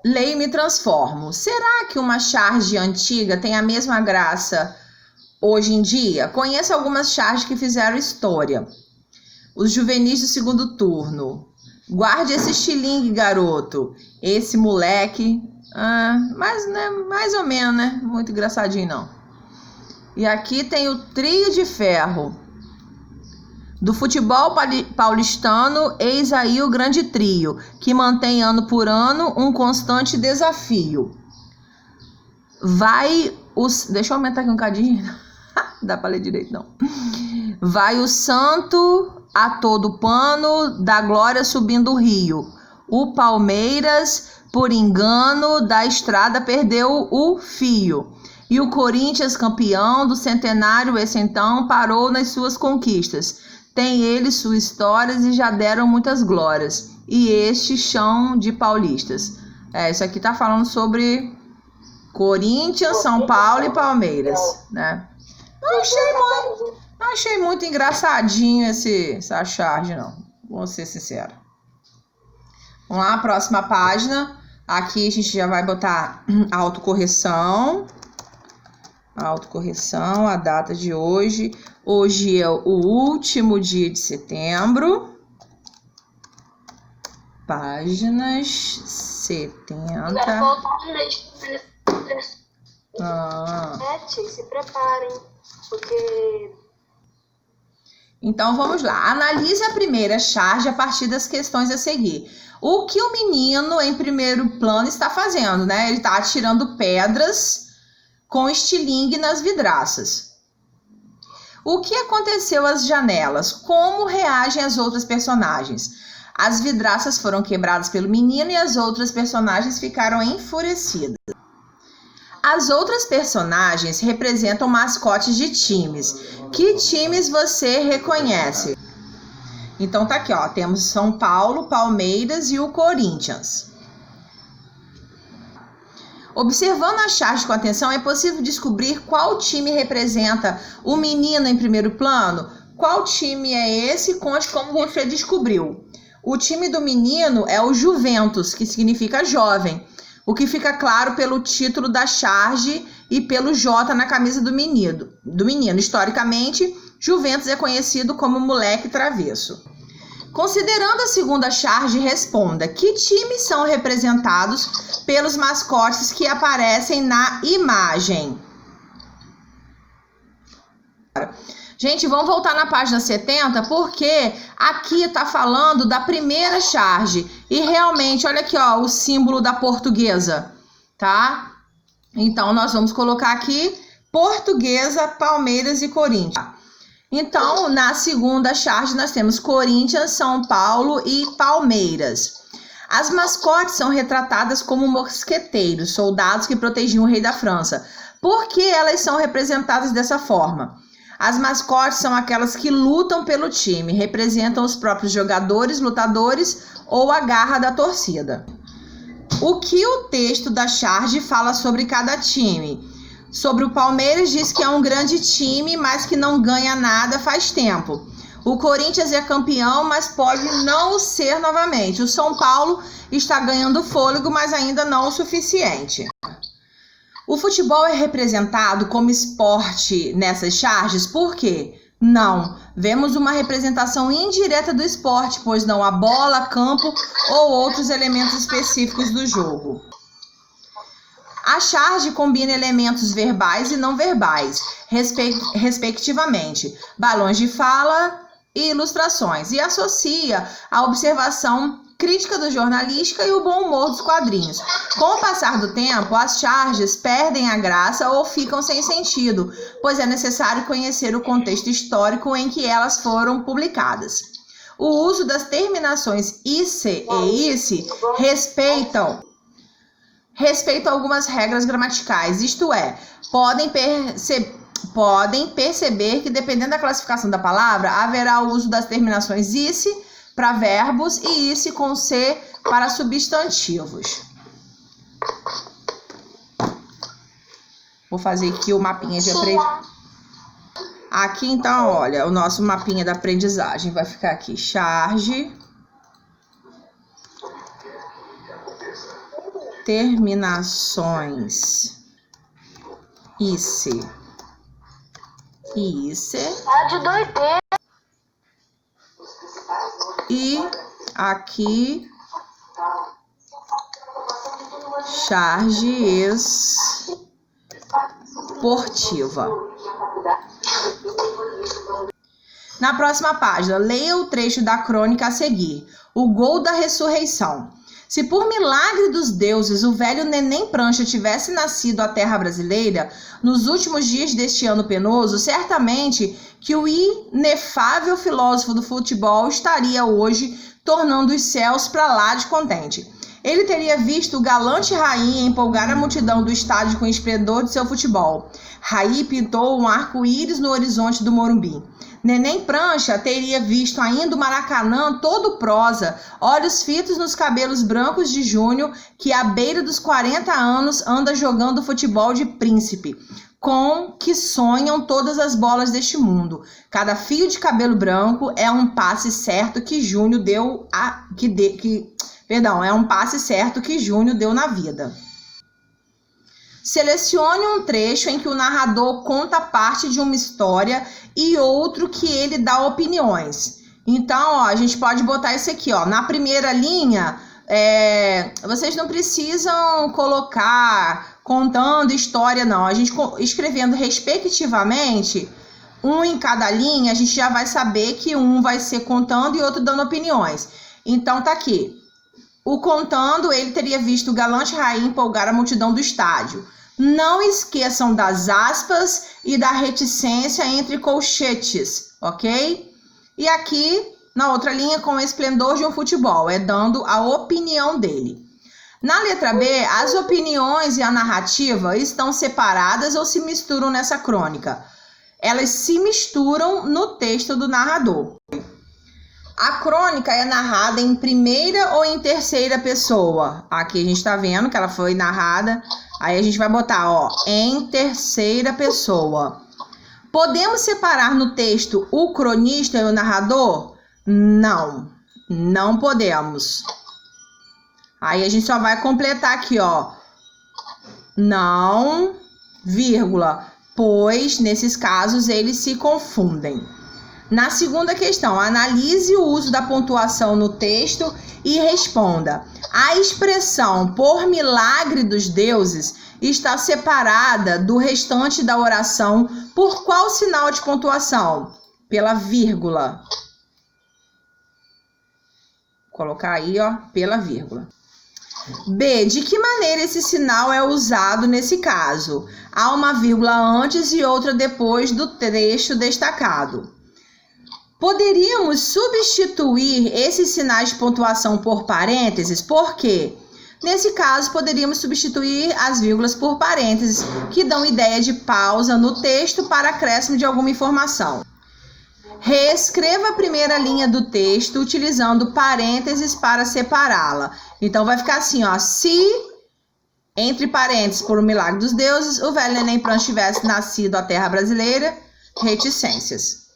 Leio e me transformo. Será que uma charge antiga tem a mesma graça hoje em dia? Conheço algumas charges que fizeram história. Os juvenis do segundo turno. Guarde esse estilingue, garoto. Esse moleque. Mas, né, mais ou menos, né? Muito engraçadinho, não. E aqui tem o trio de ferro. Do futebol paulistano, eis aí o grande trio, que mantém ano por ano um constante desafio. Deixa eu aumentar aqui um bocadinho. Dá para ler direito, não. Vai o santo a todo pano, da glória subindo o rio. O Palmeiras, por engano, da estrada perdeu o fio. E o Corinthians, campeão do centenário, esse então, parou nas suas conquistas. Tem eles suas histórias e já deram muitas glórias. E este chão de paulistas. Isso aqui tá falando sobre Corinthians, São Paulo e Palmeiras, né? Não achei muito engraçadinho essa charge, não. Vou ser sincera. Vamos lá, próxima página. Aqui a gente já vai botar a autocorreção. A data de hoje. Hoje é o último dia de setembro. Páginas 70. Se preparem, porque... Então vamos lá. Analise a primeira charge a partir das questões a seguir. O que o menino em primeiro plano está fazendo, né? Ele está atirando pedras com estilingue nas vidraças. O que aconteceu às janelas? Como reagem as outras personagens? As vidraças foram quebradas pelo menino e as outras personagens ficaram enfurecidas. As outras personagens representam mascotes de times. Que times você reconhece? Então tá aqui, ó. Temos São Paulo, Palmeiras e o Corinthians. Observando a charge com atenção, é possível descobrir qual time representa o menino em primeiro plano? Qual time é esse? Conte como você descobriu. O time do menino é o Juventus, que significa jovem. O que fica claro pelo título da charge e pelo J na camisa do menino. Historicamente, Juventus é conhecido como moleque travesso. Considerando a segunda charge, responda: que times são representados pelos mascotes que aparecem na imagem? Gente, vamos voltar na página 70, porque aqui está falando da primeira charge. E realmente, olha aqui, ó, o símbolo da Portuguesa, tá? Então, nós vamos colocar aqui Portuguesa, Palmeiras e Corinthians. Então, na segunda charge, nós temos Corinthians, São Paulo e Palmeiras. As mascotes são retratadas como mosqueteiros, soldados que protegiam o rei da França. Por que elas são representadas dessa forma? As mascotes são aquelas que lutam pelo time, representam os próprios jogadores, lutadores ou a garra da torcida. O que o texto da charge fala sobre cada time? Sobre o Palmeiras, diz que é um grande time, mas que não ganha nada faz tempo. O Corinthians é campeão, mas pode não ser novamente. O São Paulo está ganhando fôlego, mas ainda não o suficiente. O futebol é representado como esporte nessas charges? Por quê? Não. Vemos uma representação indireta do esporte, pois não há bola, campo ou outros elementos específicos do jogo. A charge combina elementos verbais e não verbais, respectivamente, balões de fala e ilustrações, e associa a observação crítica do jornalística e o bom humor dos quadrinhos. Com o passar do tempo, as charges perdem a graça ou ficam sem sentido, pois é necessário conhecer o contexto histórico em que elas foram publicadas. O uso das terminações ice e ice respeitam algumas regras gramaticais, isto é, podem perceber que, dependendo da classificação da palavra, haverá o uso das terminações ice para verbos e ice com C para substantivos. Vou fazer aqui o mapinha de aprendizagem. Aqui, então, olha, o nosso mapinha da aprendizagem vai ficar aqui, charge. terminações ICE e ICE. De doideira. E aqui charge esportiva. Na próxima página, leia o trecho da crônica a seguir. O gol da ressurreição. Se por milagre dos deuses o velho Neném Prancha tivesse nascido à terra brasileira, nos últimos dias deste ano penoso, certamente que o inefável filósofo do futebol estaria hoje tornando os céus para lá de contente. Ele teria visto o galante Raí empolgar a multidão do estádio com o esplendor de seu futebol. Raí pintou um arco-íris no horizonte do Morumbi. Neném Prancha teria visto ainda o Maracanã todo prosa, olhos fitos nos cabelos brancos de Júnior, que à beira dos 40 anos anda jogando futebol de príncipe, com que sonham todas as bolas deste mundo. Cada fio de cabelo branco é um passe certo que Júnior deu é um passe certo que Júnior deu na vida. Selecione um trecho em que o narrador conta parte de uma história e outro que ele dá opiniões. Então, a gente pode botar isso aqui, na primeira linha, vocês não precisam colocar contando história, não. A gente escrevendo respectivamente, um em cada linha, a gente já vai saber que um vai ser contando e outro dando opiniões. Então, tá aqui. O contando, ele teria visto o galante Raí empolgar a multidão do estádio. Não esqueçam das aspas e da reticência entre colchetes, ok? E aqui, na outra linha, com o esplendor de um futebol, dando a opinião dele. Na letra B, as opiniões e a narrativa estão separadas ou se misturam nessa crônica. Elas se misturam no texto do narrador. A crônica é narrada em primeira ou em terceira pessoa. Aqui a gente está vendo que ela foi narrada. Aí a gente vai botar, em terceira pessoa. Podemos separar no texto o cronista e o narrador? Não, não podemos. Aí a gente só vai completar aqui, não, vírgula, pois nesses casos eles se confundem. Na segunda questão, analise o uso da pontuação no texto e responda. A expressão por milagre dos deuses está separada do restante da oração por qual sinal de pontuação? Pela vírgula. Vou colocar aí, pela vírgula. B. De que maneira esse sinal é usado nesse caso? Há uma vírgula antes e outra depois do trecho destacado. Poderíamos substituir esses sinais de pontuação por parênteses, por quê? Nesse caso, poderíamos substituir as vírgulas por parênteses, que dão ideia de pausa no texto para acréscimo de alguma informação. Reescreva a primeira linha do texto utilizando parênteses para separá-la. Então, vai ficar assim, se, entre parênteses, por um milagre dos deuses, o velho Neném Prancha tivesse nascido à terra brasileira, reticências.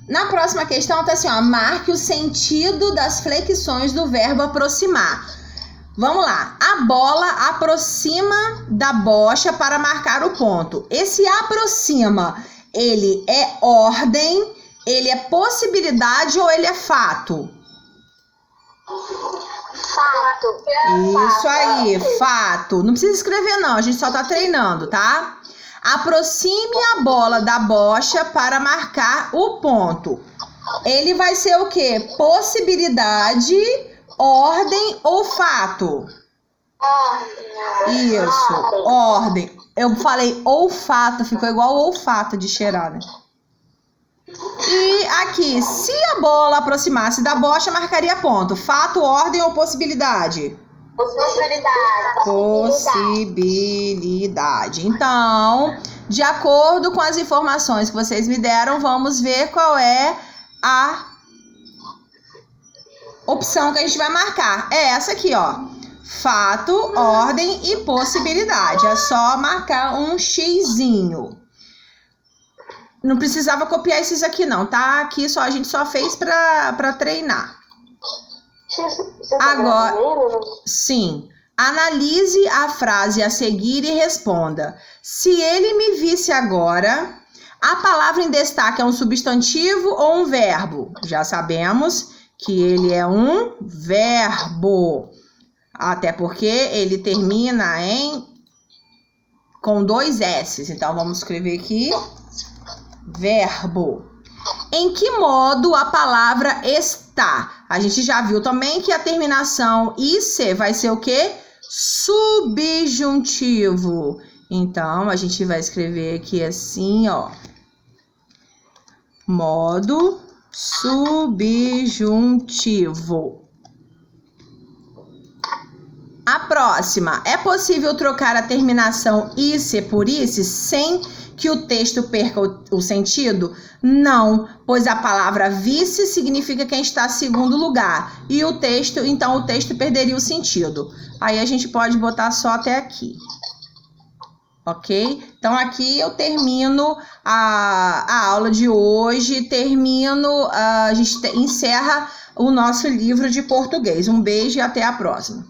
Na próxima questão está assim, marque o sentido das flexões do verbo aproximar. Vamos lá. A bola aproxima da bocha para marcar o ponto. Esse aproxima, ele é ordem, ele é possibilidade ou ele é fato? Fato. Isso aí, fato. Não precisa escrever não, a gente só está treinando, tá? Aproxime a bola da bocha para marcar o ponto. Ele vai ser o quê? Possibilidade, ordem ou fato? Ordem. Isso, ordem. Eu falei olfato, ficou igual olfato de cheirar, né? E aqui, se a bola aproximasse da bocha, marcaria ponto. Fato, ordem ou possibilidade? Possibilidade. Então, de acordo com as informações que vocês me deram, vamos ver qual é a opção que a gente vai marcar. É essa aqui, Fato, ordem e possibilidade. É só marcar um xizinho. Não precisava copiar esses aqui não, tá? Aqui a gente só fez para treinar. Você tá Agora, brasileiro? sim. Analise a frase a seguir e responda. Se ele me visse agora, a palavra em destaque é um substantivo ou um verbo? Já sabemos que ele é um verbo. Até porque ele termina com 2 S's. Então, vamos escrever aqui, verbo. Em que modo a palavra está? A gente já viu também que a terminação IC vai ser o quê? Subjuntivo. Então, a gente vai escrever aqui assim, ó. Modo subjuntivo. A próxima. É possível trocar a terminação IC por ICE sem que o texto perca o sentido? Não, pois a palavra vice significa quem está em segundo lugar. E o texto, então o texto perderia o sentido. Aí a gente pode botar só até aqui. Ok? Então aqui eu termino a aula de hoje, a gente encerra o nosso livro de português. Um beijo e até a próxima.